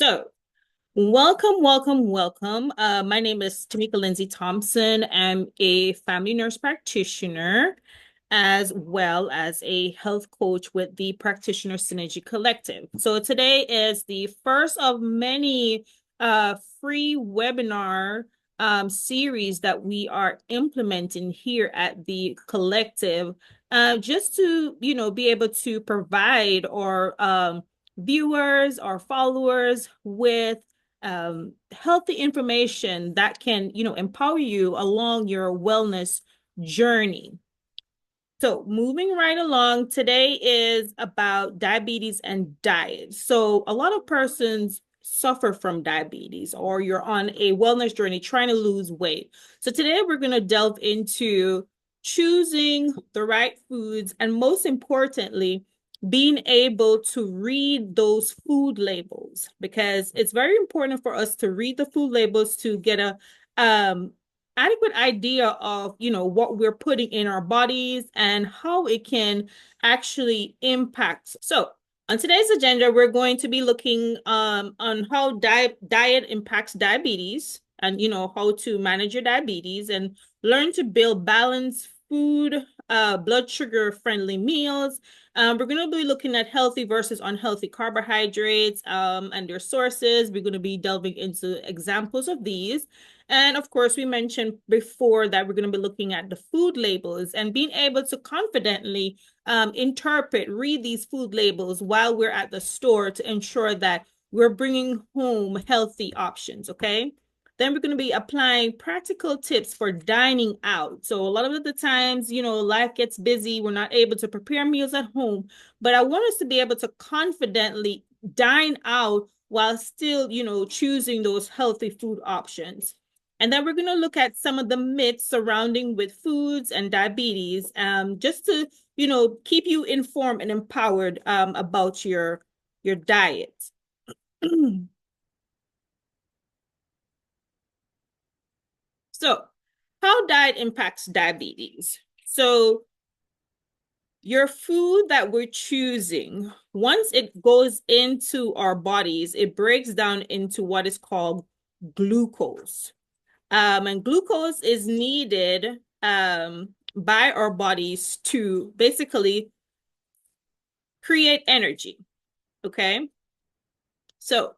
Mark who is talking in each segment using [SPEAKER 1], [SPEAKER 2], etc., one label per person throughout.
[SPEAKER 1] So, welcome. My name is Tamekia Lindsay Thompson. I'm a family nurse practitioner as well as a health coach with the Practitioner Synergy Collective. So today is the first of many free webinar series that we are implementing here at the collective, just to, be able to provide or viewers or followers with healthy information that can, empower you along your wellness journey. So moving right along, today is about diabetes and diet. So a lot of persons suffer from diabetes or you're on a wellness journey trying to lose weight. So today we're going to delve into choosing the right foods and most importantly, being able to read those food labels because it's very important for us to read the food labels to get a adequate idea of what we're putting in our bodies and how it can actually impact. So on today's agenda we're going to be looking on how diet impacts diabetes and how to manage your diabetes and learn to build balanced food, blood sugar friendly meals. We're going to be looking at healthy versus unhealthy carbohydrates and their sources. We're going to be delving into examples of these. And of course, we mentioned before that we're going to be looking at the food labels and being able to confidently interpret, read these food labels while we're at the store to ensure that we're bringing home healthy options, okay? Then we're going to be applying practical tips for dining out. So a lot of the times, life gets busy. We're not able to prepare meals at home, but I want us to be able to confidently dine out while still, choosing those healthy food options. And then we're going to look at some of the myths surrounding with foods and diabetes, just to, keep you informed and empowered about your diet. So, how diet impacts diabetes? So, your food that we're choosing, once it goes into our bodies, it breaks down into what is called glucose. And glucose is needed by our bodies to basically create energy. Okay. So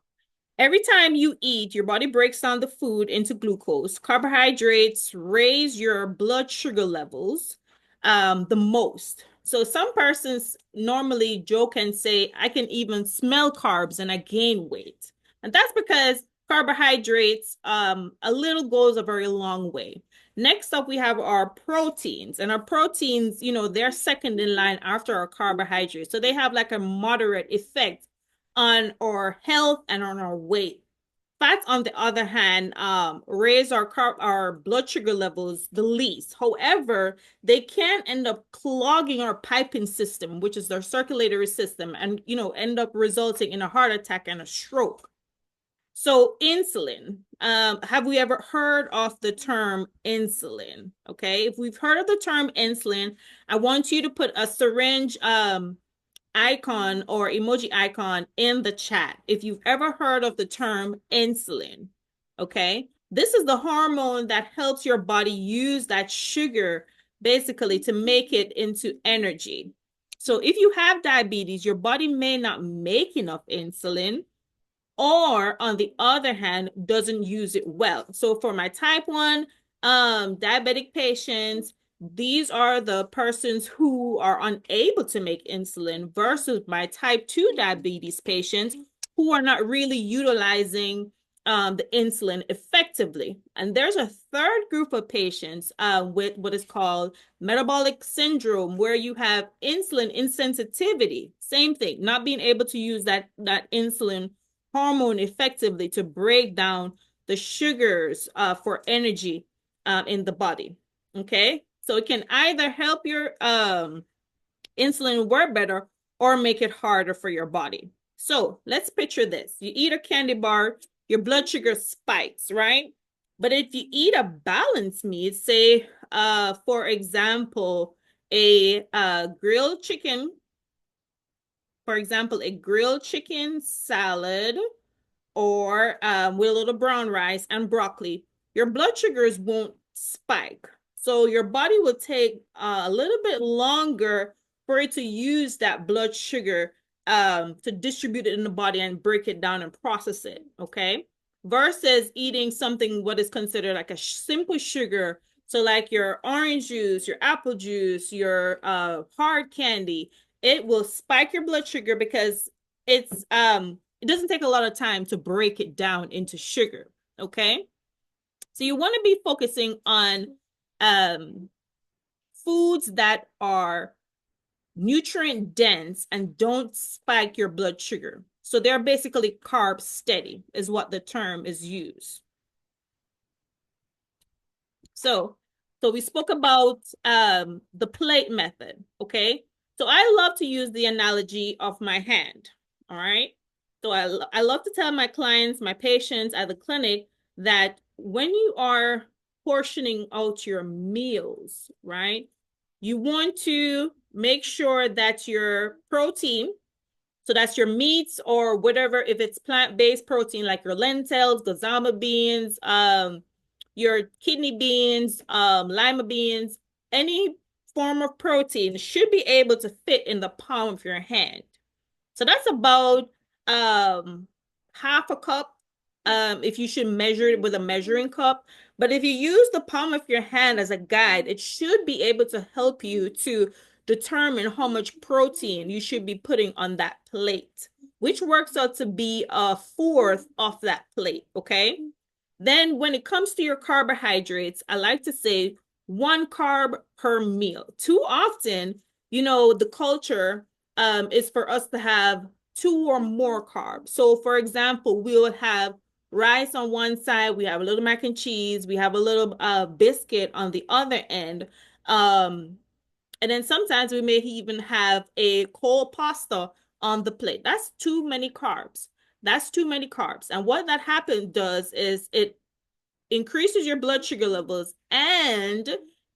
[SPEAKER 1] every time you eat, your body breaks down the food into glucose. Carbohydrates raise your blood sugar levels the most. So some persons normally joke and say, I can even smell carbs and I gain weight. And that's because carbohydrates, a little goes a very long way. Next up, we have our proteins. And our proteins, they're second in line after our carbohydrates. So they have like a moderate effect on our health and on our weight. Fats, on the other hand, raise our blood sugar levels the least. However, they can end up clogging our piping system, which is our circulatory system, and end up resulting in a heart attack and a stroke. So insulin, have we ever heard of the term insulin? Okay, if we've heard of the term insulin, I want you to put a syringe icon or emoji icon in the chat if you've ever heard of the term insulin. Okay, this is the hormone that helps your body use that sugar basically to make it into energy. So if you have diabetes, your body may not make enough insulin, or on the other hand, doesn't use it well. So for my type 1 diabetic patients, these are the persons who are unable to make insulin versus my type 2 diabetes patients who are not really utilizing the insulin effectively. And there's a third group of patients with what is called metabolic syndrome, where you have insulin insensitivity. Same thing, not being able to use that insulin hormone effectively to break down the sugars for energy in the body. Okay, so it can either help your insulin work better or make it harder for your body. So let's picture this. You eat a candy bar, your blood sugar spikes, right? But if you eat a balanced meat, say, for example, a grilled chicken, for example, a grilled chicken salad or with a little brown rice and broccoli, your blood sugars won't spike. So your body will take a little bit longer for it to use that blood sugar to distribute it in the body and break it down and process it, okay? Versus eating something what is considered like a simple sugar, so like your orange juice, your apple juice, your hard candy, it will spike your blood sugar because it doesn't take a lot of time to break it down into sugar, okay? So you want to be focusing on foods that are nutrient dense and don't spike your blood sugar. So they're basically carb steady is what the term is used. So we spoke about the plate method, okay? So I love to use the analogy of my hand, all right? So I love to tell my clients, my patients at the clinic that when you are portioning out your meals, right? You want to make sure that your protein, so that's your meats or whatever, if it's plant-based protein like your lentils, gazama beans, your kidney beans, lima beans, any form of protein should be able to fit in the palm of your hand. So that's about half a cup if you should measure it with a measuring cup. But if you use the palm of your hand as a guide, it should be able to help you to determine how much protein you should be putting on that plate, which works out to be a fourth of that plate, okay? Then when it comes to your carbohydrates, I like to say 1 carb per meal. Too often, the culture is for us to have 2 or more carbs. So for example, we will have rice on one side, we have a little mac and cheese, we have a little biscuit on the other end. And then sometimes we may even have a cold pasta on the plate. That's too many carbs. That's too many carbs. And what that does is it increases your blood sugar levels and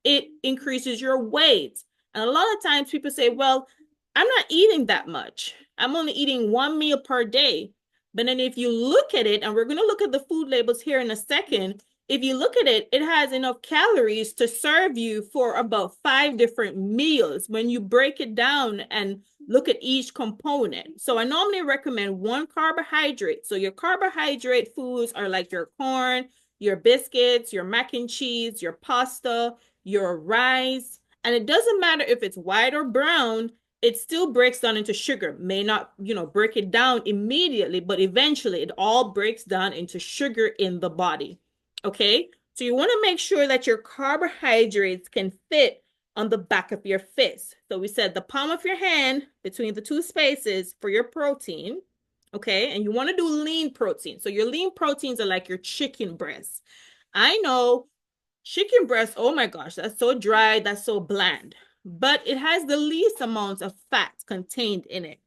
[SPEAKER 1] it increases your weight. And a lot of times people say, well, I'm not eating that much. I'm only eating 1 meal per day. But then if you look at it, and we're going to look at the food labels here in a second, if you look at it, it has enough calories to serve you for about 5 different meals when you break it down and look at each component. So I normally recommend 1 carbohydrate. So your carbohydrate foods are like your corn, your biscuits, your mac and cheese, your pasta, your rice. And it doesn't matter if it's white or brown, it still breaks down into sugar. May not, break it down immediately, but eventually it all breaks down into sugar in the body. Okay? So you want to make sure that your carbohydrates can fit on the back of your fist. So we said the palm of your hand between the 2 spaces for your protein. Okay, and you want to do lean protein. So your lean proteins are like your chicken breasts. I know chicken breast, oh my gosh, that's so dry, that's so bland, but it has the least amount of fat contained in it.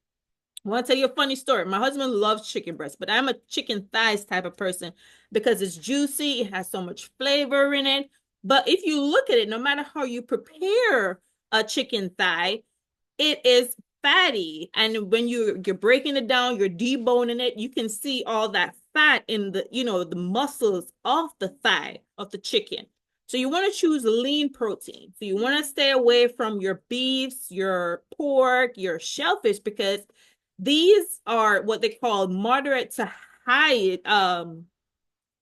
[SPEAKER 1] I want to tell you a funny story. My husband loves chicken breast, but I'm a chicken thighs type of person because it's juicy, it has so much flavor in it. But if you look at it, no matter how you prepare a chicken thigh, it is fatty. And when you're breaking it down, you're deboning it, you can see all that fat in the muscles of the thigh of the chicken. So you want to choose lean protein. So you want to stay away from your beefs, your pork, your shellfish, because these are what they call moderate to high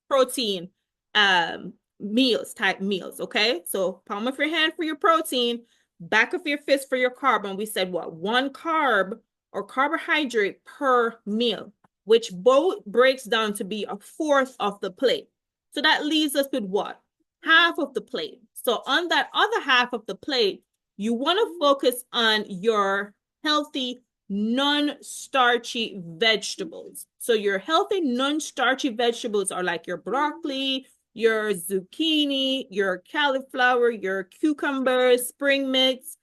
[SPEAKER 1] protein type meals, okay? So palm of your hand for your protein, back of your fist for your carb. And we said what? 1 carb or carbohydrate per meal, which both breaks down to be a fourth of the plate. So that leaves us with what? Half of the plate. So on that other half of the plate, you want to focus on your healthy, non-starchy vegetables. So your healthy, non-starchy vegetables are like your broccoli, your zucchini, your cauliflower, your cucumbers, spring mix,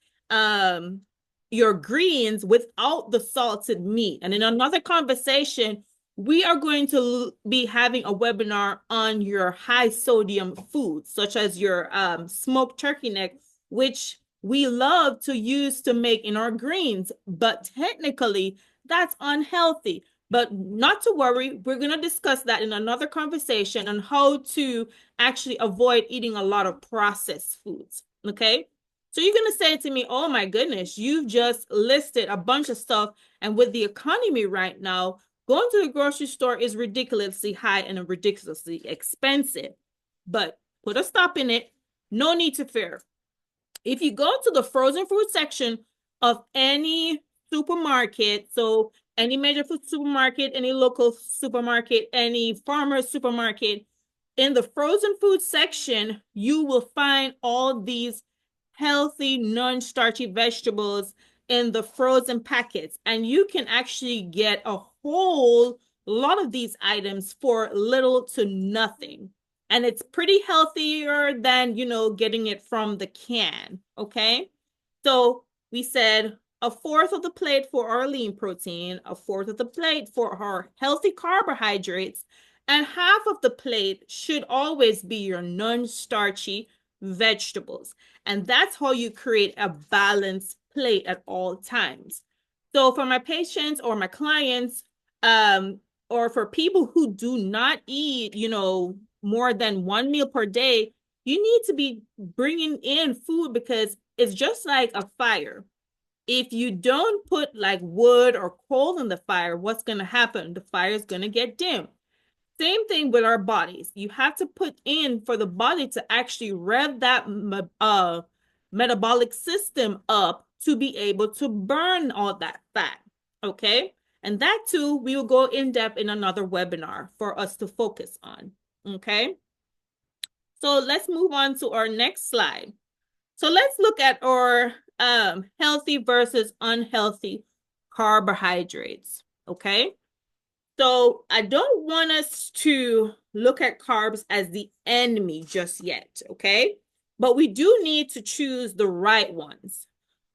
[SPEAKER 1] your greens without the salted meat. And in another conversation, we are going to be having a webinar on your high sodium foods, such as your smoked turkey neck, which we love to use to make in our greens, but technically that's unhealthy. But not to worry, we're going to discuss that in another conversation on how to actually avoid eating a lot of processed foods. Okay. So you're going to say to me, oh my goodness, you've just listed a bunch of stuff. And with the economy right now, going to the grocery store is ridiculously high and ridiculously expensive. But put a stop in it. No need to fear. If you go to the frozen food section of any supermarket, so any major food supermarket, any local supermarket, any farmer's supermarket, in the frozen food section, you will find all these healthy, non-starchy vegetables in the frozen packets. And you can actually get a whole lot of these items for little to nothing. And it's pretty healthier than, getting it from the can. Okay. So we said a fourth of the plate for our lean protein, a fourth of the plate for our healthy carbohydrates, and half of the plate should always be your non-starchy vegetables. And that's how you create a balanced plate at all times. So for my patients or my clients, or for people who do not eat, more than one meal per day, you need to be bringing in food because it's just like a fire. If you don't put like wood or coal in the fire, what's going to happen? The fire is going to get dim. Same thing with our bodies. You have to put in for the body to actually rev that metabolic system up to be able to burn all that fat. Okay. And that too, we will go in depth in another webinar for us to focus on. Okay. So let's move on to our next slide. So let's look at our healthy versus unhealthy carbohydrates. Okay. So I don't want us to look at carbs as the enemy just yet, okay? But we do need to choose the right ones.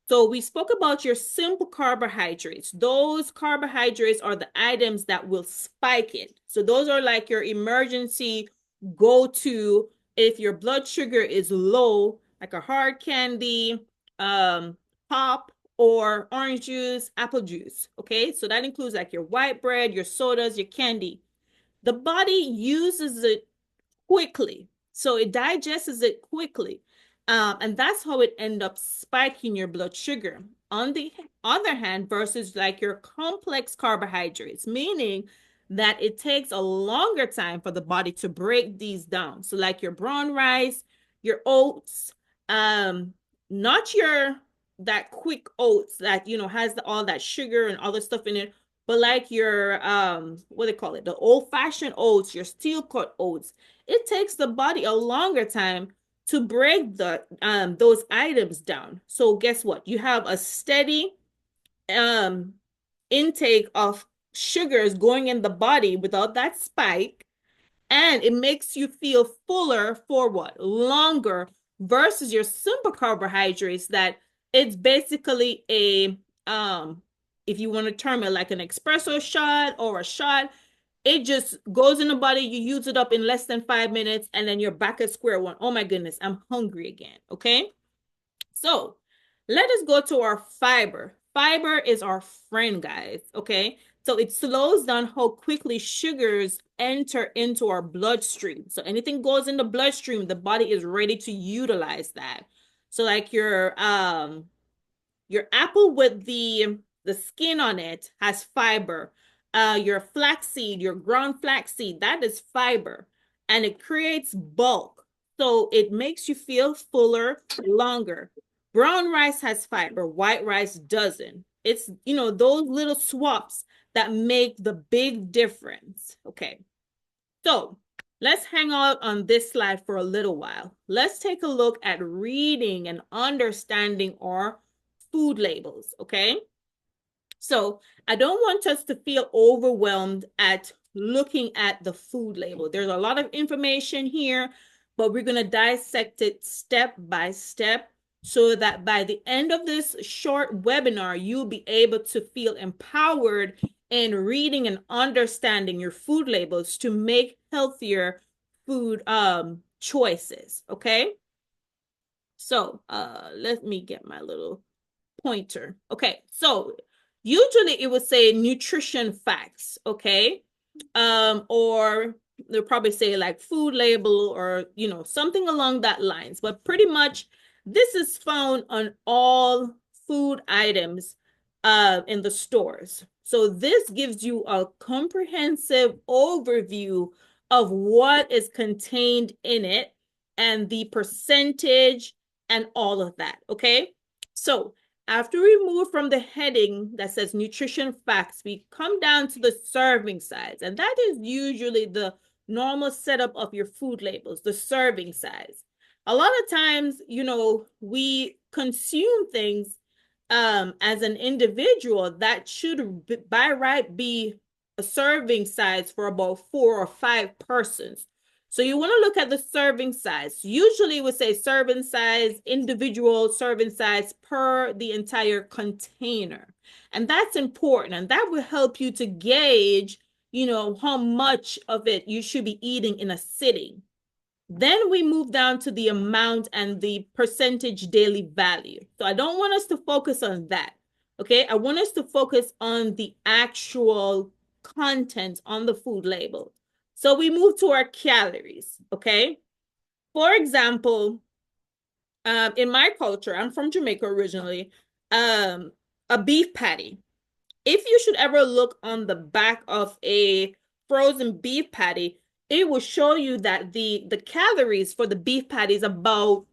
[SPEAKER 1] So we spoke about your simple carbohydrates. Those carbohydrates are the items that will spike it. So those are like your emergency go-to if your blood sugar is low, like a hard candy, pop, or orange juice, apple juice. Okay, so that includes like your white bread, your sodas, your candy. The body uses it quickly. So it digests it quickly. And that's how it ends up spiking your blood sugar. On the other hand, versus like your complex carbohydrates, meaning that it takes a longer time for the body to break these down. So like your brown rice, your oats, not your that quick oats that has all that sugar and other stuff in it, but like your what do they call it, the old-fashioned oats, your steel cut oats, it takes the body a longer time to break those items down. So guess what? You have a steady um intake of sugars going in the body without that spike, and it makes you feel fuller for what? Longer, versus your simple carbohydrates that it's basically a if you want to term it like an espresso shot or a shot, it just goes in the body, you use it up in less than 5 minutes, and then you're back at square one. Oh my goodness, I'm hungry again. Okay. So let us go to our fiber. Fiber is our friend, guys. Okay. So it slows down how quickly sugars enter into our bloodstream. So anything goes in the bloodstream, the body is ready to utilize that. So like your apple with the skin on it has fiber. Your flaxseed, your ground flaxseed, that is fiber, and it creates bulk. So it makes you feel fuller longer. Brown rice has fiber, white rice doesn't. It's, those little swaps that make the big difference. Okay. So let's hang out on this slide for a little while. Let's take a look at reading and understanding our food labels, okay? So I don't want us to feel overwhelmed at looking at the food label. There's a lot of information here, but we're going to dissect it step by step so that by the end of this short webinar, you'll be able to feel empowered in reading and understanding your food labels to make healthier food choices, okay? So let me get my little pointer. Okay, so Usually it would say nutrition facts, okay? Or they'll probably say like food label or, something along that lines. But pretty much this is found on all food items in the stores. So this gives you a comprehensive overview of what is contained in it and the percentage and all of that, okay? So after we move from the heading that says nutrition facts, we come down to the serving size. And that is usually the normal setup of your food labels, the serving size. A lot of times, we consume things as an individual that should by right be a serving size for about 4 or 5 persons. So you want to look at the serving size. Usually we say serving size, individual serving size per the entire container. And that's important. And that will help you to gauge, how much of it you should be eating in a sitting. Then we move down to the amount and the percentage daily value. So I don't want us to focus on that. Okay. I want us to focus on the actual content on the food label. So we move to our calories. Okay. For example, in my culture, I'm from Jamaica originally, a beef patty. If you should ever look on the back of a frozen beef patty, it will show you that the calories for the beef patty is about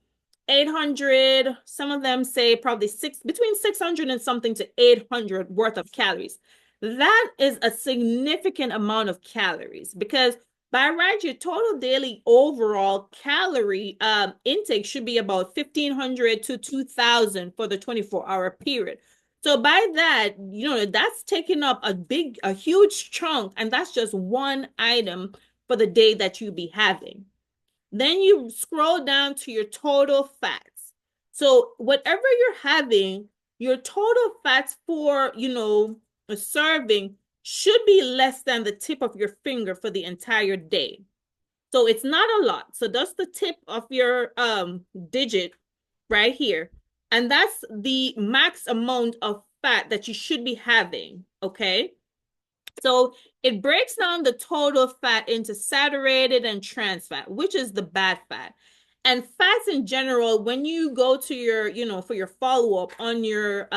[SPEAKER 1] 800. Some of them say probably between 600 and something to 800 worth of calories. That is a significant amount of calories because by right, your total daily overall calorie intake should be about 1,500 to 2,000 for the 24-hour period. So by that, that's taking up a huge chunk, and that's just one item for the day that you be having. Then you scroll down to your total fats. So whatever you're having, your total fats for, a serving should be less than the tip of your finger for the entire day. So it's not a lot. So that's the tip of your digit right here. And that's the max amount of fat that you should be having, okay? So it breaks down the total fat into saturated and trans fat, which is the bad fat. And fats in general, when you go to your, for your follow-up on your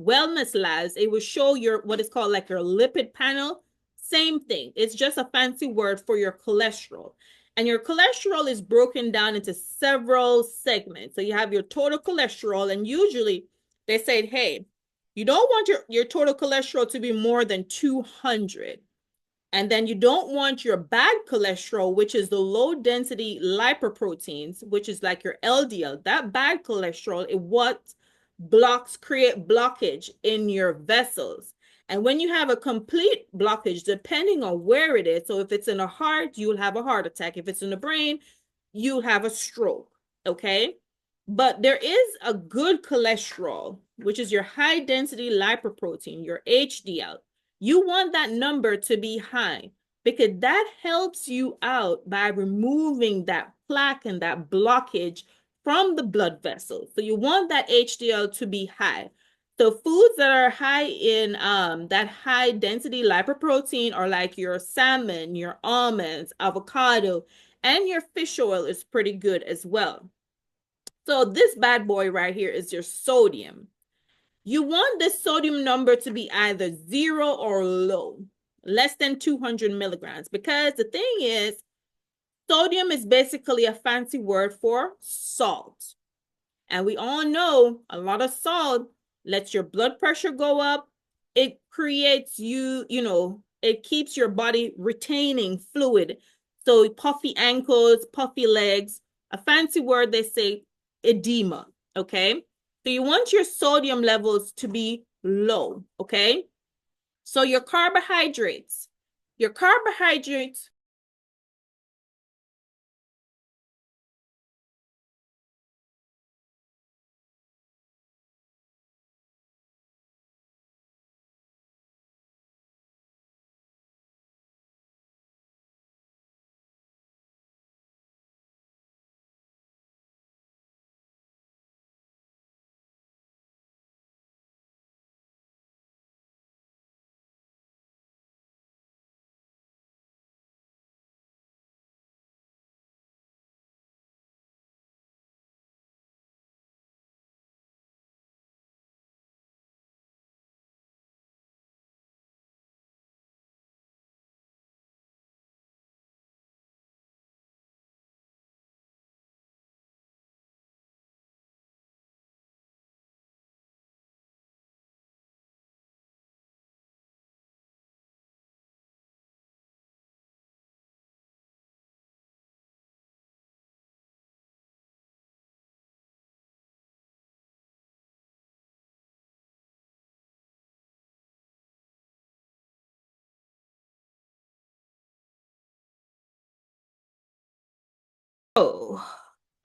[SPEAKER 1] wellness labs, it will show your what is called like your lipid panel. Same thing. It's just a fancy word for your cholesterol. And your cholesterol is broken down into several segments. So you have your total cholesterol, and usually they say, hey, you don't want your total cholesterol to be more than 200. And then you don't want your bad cholesterol, which is the low density lipoproteins, which is like your LDL. That bad cholesterol is what create blockage in your vessels. And when you have a complete blockage, depending on where it is, so if it's in the heart, you'll have a heart attack. If it's in the brain, you'll have a stroke. Okay. But there is a good cholesterol, which is your high density lipoprotein, your HDL. You want that number to be high because that helps you out by removing that plaque and that blockage from the blood vessels. So you want that HDL to be high. So foods that are high in that high density lipoprotein are like your salmon, your almonds, avocado, and your fish oil is pretty good as well. So this bad boy right here is your sodium. You want this sodium number to be either 0 or low, less than 200 milligrams, because the thing is, sodium is basically a fancy word for salt. And we all know a lot of salt lets your blood pressure go up. It creates it keeps your body retaining fluid. So puffy ankles, puffy legs, a fancy word they say edema, okay? So you want your sodium levels to be low, okay? So your carbohydrates Oh,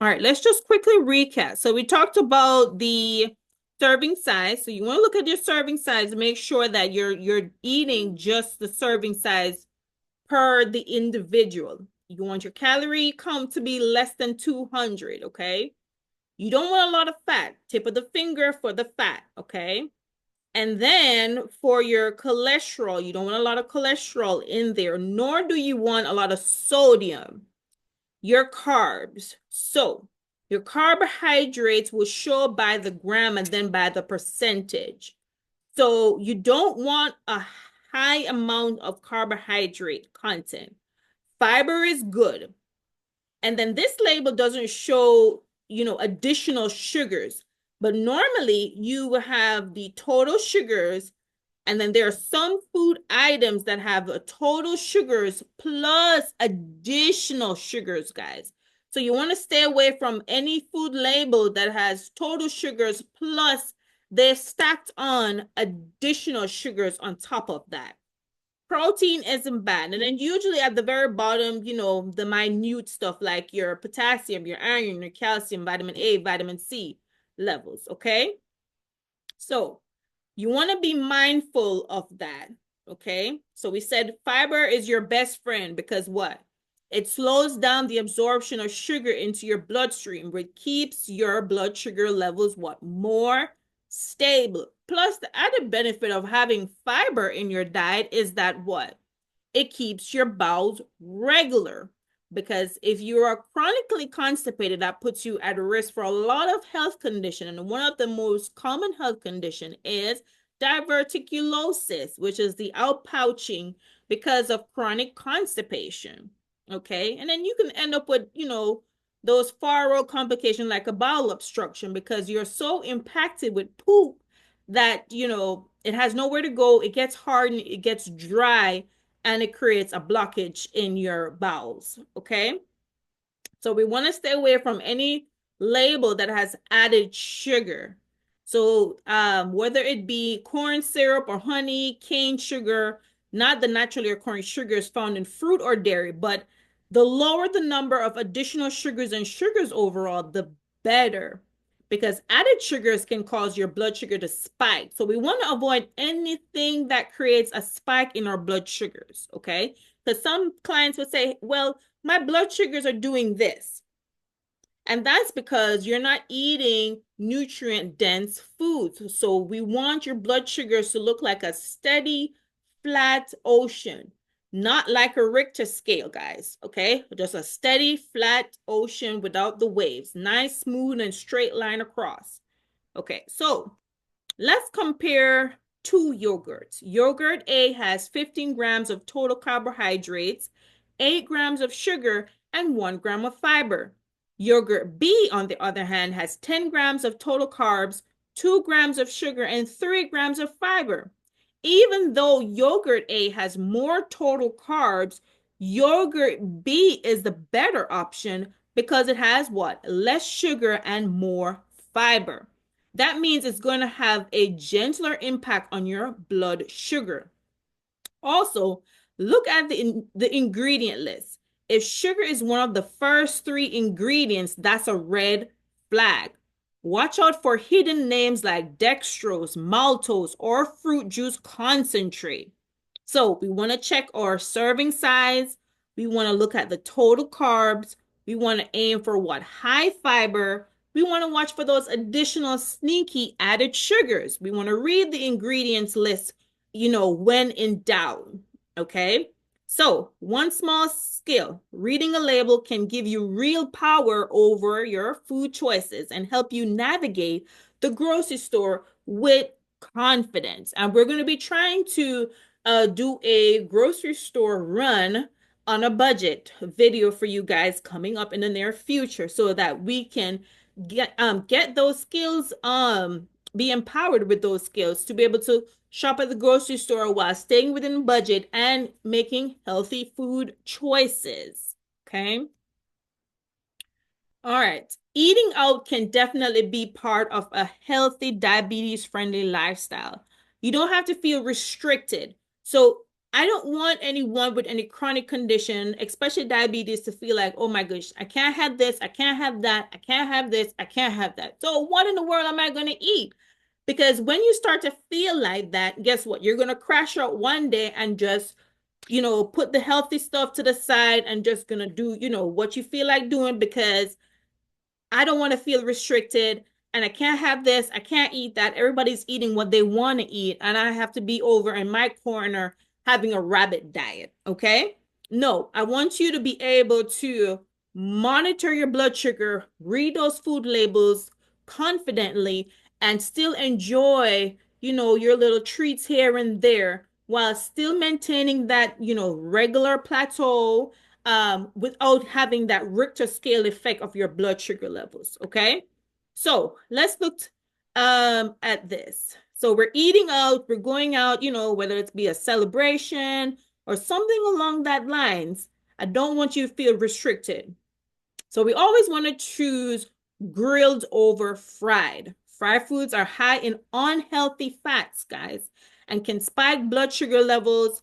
[SPEAKER 1] all right, let's just quickly recap. So we talked about the serving size. So you want to look at your serving size and make sure that you're eating just the serving size per the individual. You want your calorie count to be less than 200, okay? You don't want a lot of fat. Tip of the finger for the fat, okay? And then for your cholesterol, you don't want a lot of cholesterol in there, nor do you want a lot of sodium. Your carbs. So your carbohydrates will show by the gram and then by the percentage. So you don't want a high amount of carbohydrate content. Fiber is good. And then this label doesn't show, additional sugars. But normally you will have the total sugars, and then there are some food items that have a total sugars plus additional sugars, guys. So you want to stay away from any food label that has total sugars plus they're stacked on additional sugars on top of that. Protein isn't bad. And then usually at the very bottom, the minute stuff like your potassium, your iron, your calcium, vitamin A, vitamin C levels, okay? So you want to be mindful of that, okay? So we said fiber is your best friend because what? It slows down the absorption of sugar into your bloodstream, which keeps your blood sugar levels what? More stable. Plus, the added benefit of having fiber in your diet is that what? It keeps your bowels regular. Because if you are chronically constipated, that puts you at risk for a lot of health conditions. And one of the most common health condition is diverticulosis, which is the outpouching because of chronic constipation. Okay. And then you can end up with, those far road complications like a bowel obstruction because you're so impacted with poop that, it has nowhere to go. It gets hardened, it gets dry, and it creates a blockage in your bowels. Okay. So we want to stay away from any label that has added sugar. So whether it be corn syrup or honey, cane sugar, not the naturally occurring sugars found in fruit or dairy, but the lower the number of additional sugars and sugars overall, the better. Because added sugars can cause your blood sugar to spike. So we want to avoid anything that creates a spike in our blood sugars, okay? Because some clients would say, well, my blood sugars are doing this. And that's because you're not eating nutrient dense foods. So we want your blood sugars to look like a steady, flat ocean, not like a Richter scale, guys. Okay. Just a steady, flat ocean without the waves. Nice, smooth, and straight line across. Okay. So let's compare two yogurts. Yogurt A has 15 grams of total carbohydrates, 8 grams of sugar, and 1 gram of fiber. Yogurt B, on the other hand, has 10 grams of total carbs, 2 grams of sugar, and 3 grams of fiber. Even though yogurt A has more total carbs, yogurt B is the better option because it has what? Less sugar and more fiber. That means it's going to have a gentler impact on your blood sugar. Also, look at the ingredient list. If sugar is one of the first 3 ingredients, that's a red flag. Watch out for hidden names like dextrose, maltose, or fruit juice concentrate. So we want to check our serving size. We want to look at the total carbs. We want to aim for what? High fiber. We want to watch for those additional sneaky added sugars. We want to read the ingredients list, when in doubt. Okay. So one small skill, reading a label can give you real power over your food choices and help you navigate the grocery store with confidence. And we're going to be trying to do a grocery store run on a budget video for you guys coming up in the near future so that we can get those skills, be empowered with those skills to be able to shop at the grocery store while staying within budget and making healthy food choices. Okay. All right. Eating out can definitely be part of a healthy diabetes friendly lifestyle. You don't have to feel restricted. So I don't want anyone with any chronic condition, especially diabetes, to feel like, oh my gosh, I can't have this, I can't have that, I can't have this, I can't have that. So what in the world am I going to eat? Because when you start to feel like that, guess what? You're going to crash out one day and just, put the healthy stuff to the side and just going to do, what you feel like doing because I don't want to feel restricted and I can't have this, I can't eat that. Everybody's eating what they want to eat, and I have to be over in my corner having a rabbit diet. Okay. No, I want you to be able to monitor your blood sugar, read those food labels confidently, and still enjoy, your little treats here and there while still maintaining that, regular plateau without having that Richter scale effect of your blood sugar levels. Okay. So let's look at this. So we're eating out, we're going out, whether it's be a celebration or something along that lines. I don't want you to feel restricted. So we always want to choose grilled over fried. Fried foods are high in unhealthy fats, guys, and can spike blood sugar levels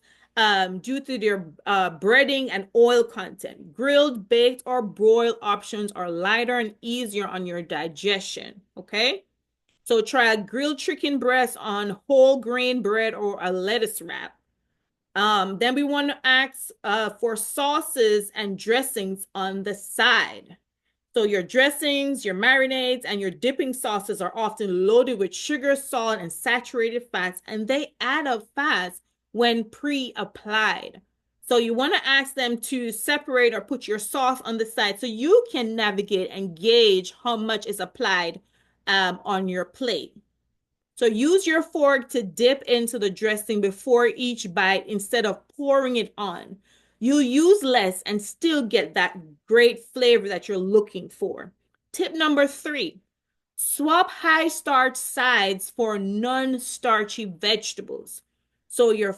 [SPEAKER 1] due to their breading and oil content. Grilled, baked, or broiled options are lighter and easier on your digestion. Okay. So try a grilled chicken breast on whole grain bread or a lettuce wrap. Then we want to ask for sauces and dressings on the side. So your dressings, your marinades, and your dipping sauces are often loaded with sugar, salt, and saturated fats, and they add up fast when pre-applied. So you want to ask them to separate or put your sauce on the side so you can navigate and gauge how much is applied on your plate. So use your fork to dip into the dressing before each bite instead of pouring it on. You'll use less and still get that great flavor that you're looking for. Tip number 3, swap high starch sides for non-starchy vegetables. So your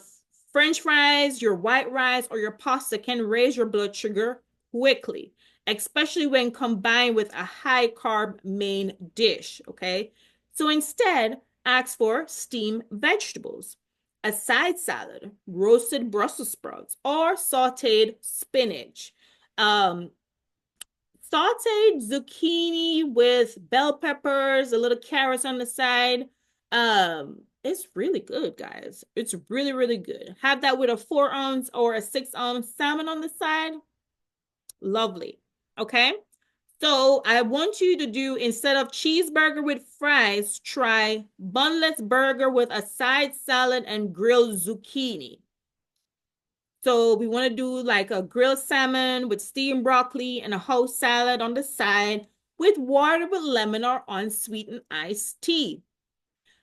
[SPEAKER 1] French fries, your white rice, or your pasta can raise your blood sugar quickly, especially when combined with a high carb main dish. Okay. So instead, ask for steamed vegetables, a side salad, roasted Brussels sprouts, or sauteed spinach. Um, Sauteed zucchini with bell peppers, a little carrots on the side. It's really good, guys. It's really, really good. Have that with a 4-ounce or a 6-ounce salmon on the side. Lovely. Okay. So I want you to do, instead of cheeseburger with fries, try bunless burger with a side salad and grilled zucchini. So we want to do like a grilled salmon with steamed broccoli and a house salad on the side with water with lemon or unsweetened iced tea.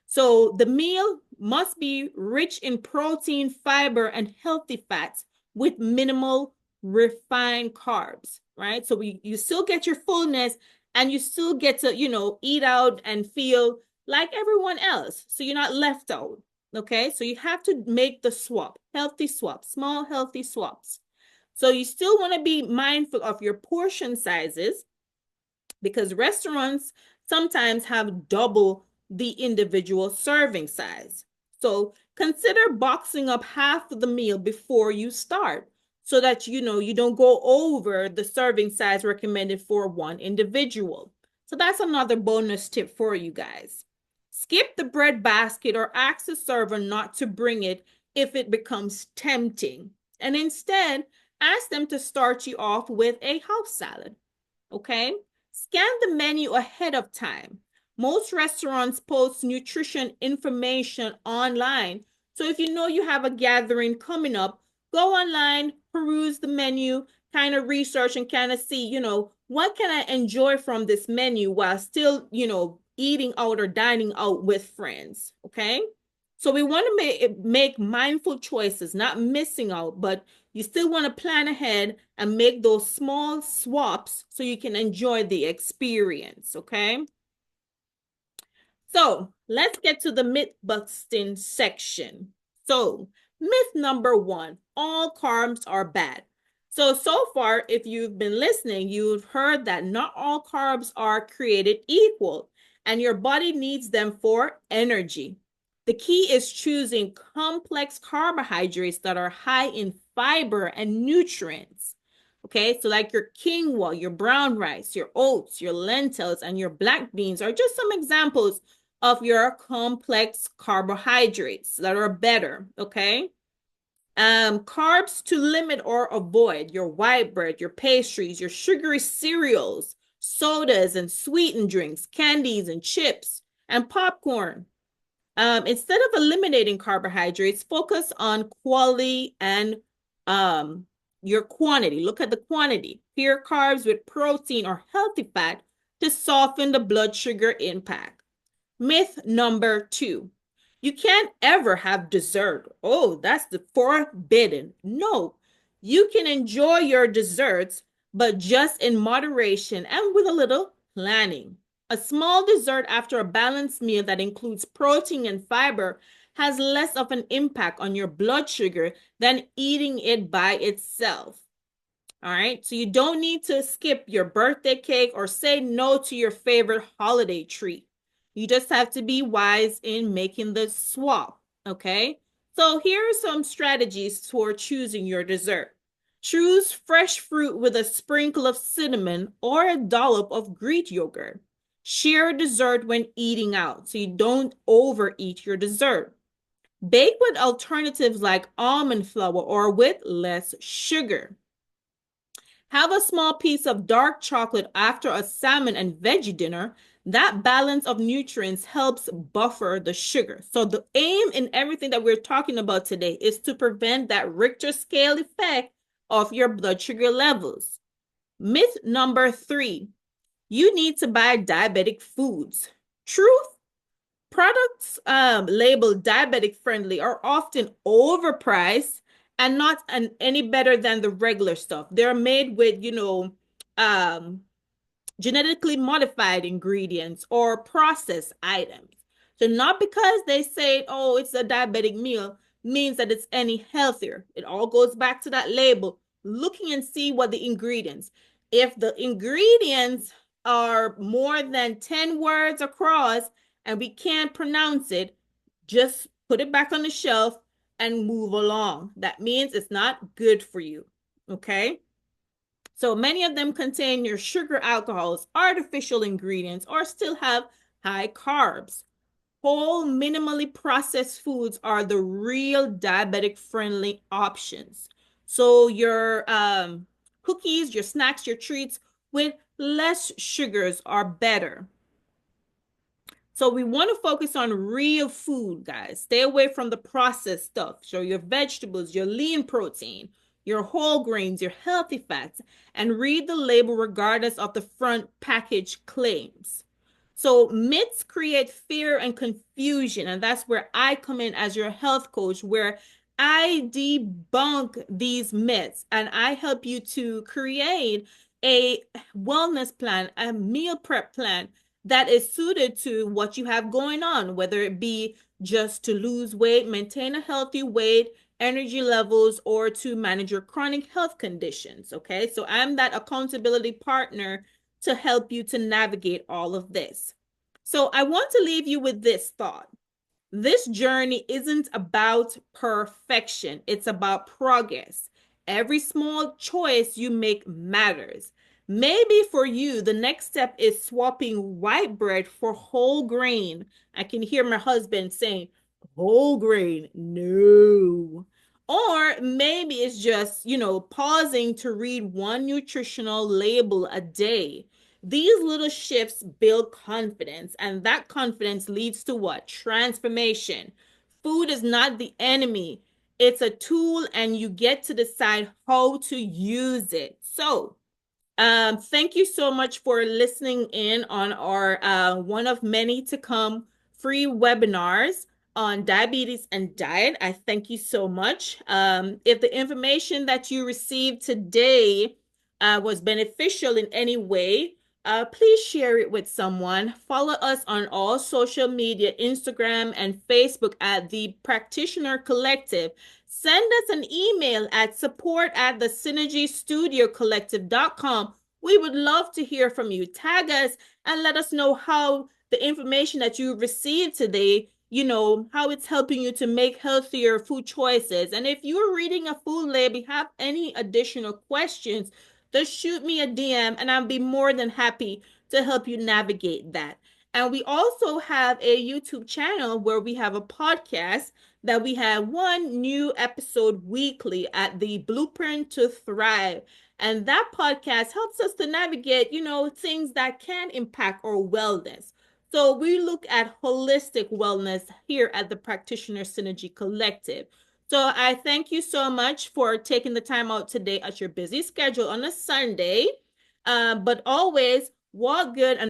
[SPEAKER 1] So the meal must be rich in protein, fiber, and healthy fats with minimal refined carbs, right? So you still get your fullness and you still get to, eat out and feel like everyone else. So you're not left out. Okay. So you have to make the swap, healthy swap, small healthy swaps. So you still want to be mindful of your portion sizes because restaurants sometimes have double the individual serving size. So consider boxing up half of the meal before you start so that you don't go over the serving size recommended for one individual. So that's another bonus tip for you guys. Skip the bread basket or ask the server not to bring it if it becomes tempting. And instead, ask them to start you off with a house salad. Okay? Scan the menu ahead of time. Most restaurants post nutrition information online. So if you know you have a gathering coming up, go online, peruse the menu, kind of research and kind of see, what can I enjoy from this menu while still, eating out or dining out with friends. Okay. So we want to make mindful choices, not missing out, but you still want to plan ahead and make those small swaps so you can enjoy the experience. Okay. So let's get to the myth busting section. So myth number 1, all carbs are bad. So far, if you've been listening, you've heard that not all carbs are created equal and your body needs them for energy. The key is choosing complex carbohydrates that are high in fiber and nutrients. Okay, so like your quinoa, your brown rice, your oats, your lentils, and your black beans are just some examples of your complex carbohydrates that are better. Okay, carbs to limit or avoid your white bread, your pastries, your sugary cereals, sodas and sweetened drinks, candies and chips, and popcorn. Instead of eliminating carbohydrates, focus on quality and um, your quantity. Look at the quantity. Pair carbs with protein or healthy fat to soften the blood sugar impact. Myth number 2. You can't ever have dessert. Oh, that's the forbidden. No, you can enjoy your desserts, but just in moderation and with a little planning. A small dessert after a balanced meal that includes protein and fiber has less of an impact on your blood sugar than eating it by itself. All right. So you don't need to skip your birthday cake or say no to your favorite holiday treat. You just have to be wise in making the swap. Okay. So here are some strategies for choosing your dessert. Choose fresh fruit with a sprinkle of cinnamon or a dollop of Greek yogurt. Share dessert when eating out so you don't overeat your dessert. Bake with alternatives like almond flour or with less sugar. Have a small piece of dark chocolate after a salmon and veggie dinner. That balance of nutrients helps buffer the sugar. So the aim in everything that we're talking about today is to prevent that Richter scale effect of your blood sugar levels. Myth number 3, you need to buy diabetic foods. Truth, products labeled diabetic friendly are often overpriced and not any better than the regular stuff. They're made with, um, genetically modified ingredients or processed items. So not because they say, oh, it's a diabetic meal means that it's any healthier. It all goes back to that label, looking and see what the ingredients. If the ingredients are more than 10 words across and we can't pronounce it, just put it back on the shelf and move along. That means it's not good for you. Okay? So many of them contain your sugar alcohols, artificial ingredients, or still have high carbs. Whole, minimally processed foods are the real diabetic friendly options. So your cookies, your snacks, your treats with less sugars are better. So we want to focus on real food, guys. Stay away from the processed stuff. So your vegetables, your lean protein, your whole grains, your healthy fats, and read the label regardless of the front package claims. So myths create fear and confusion, and that's where I come in as your health coach, where I debunk these myths and I help you to create a wellness plan, a meal prep plan that is suited to what you have going on, whether it be just to lose weight, maintain a healthy weight, energy levels, or to manage your chronic health conditions. Okay, so I'm that accountability partner to help you to navigate all of this. So I want to leave you with this thought. This journey isn't about perfection, it's about progress. Every small choice you make matters. Maybe for you, the next step is swapping white bread for whole grain. I can hear my husband saying, whole grain, no. Or maybe it's just, pausing to read one nutritional label a day. These little shifts build confidence, and that confidence leads to what? Transformation. Food is not the enemy, it's a tool, and you get to decide how to use it. So, thank you so much for listening in on our one of many to come free webinars on diabetes and diet. I thank you so much. If the information that you received today was beneficial in any way, please share it with someone. Follow us on all social media, Instagram and Facebook at the Practitioner Collective. Send us an email at support@thesynergystudiocollective.com. We would love to hear from you. Tag us and let us know how the information that you received today how it's helping you to make healthier food choices. And if you're reading a food label, you have any additional questions, just shoot me a DM and I'll be more than happy to help you navigate that. And we also have a YouTube channel where we have a podcast that we have one new episode weekly at the Blueprint to Thrive. And that podcast helps us to navigate, things that can impact our wellness. So we look at holistic wellness here at the Practitioner Synergy Collective. So I thank you so much for taking the time out today at your busy schedule on a Sunday. But always walk good and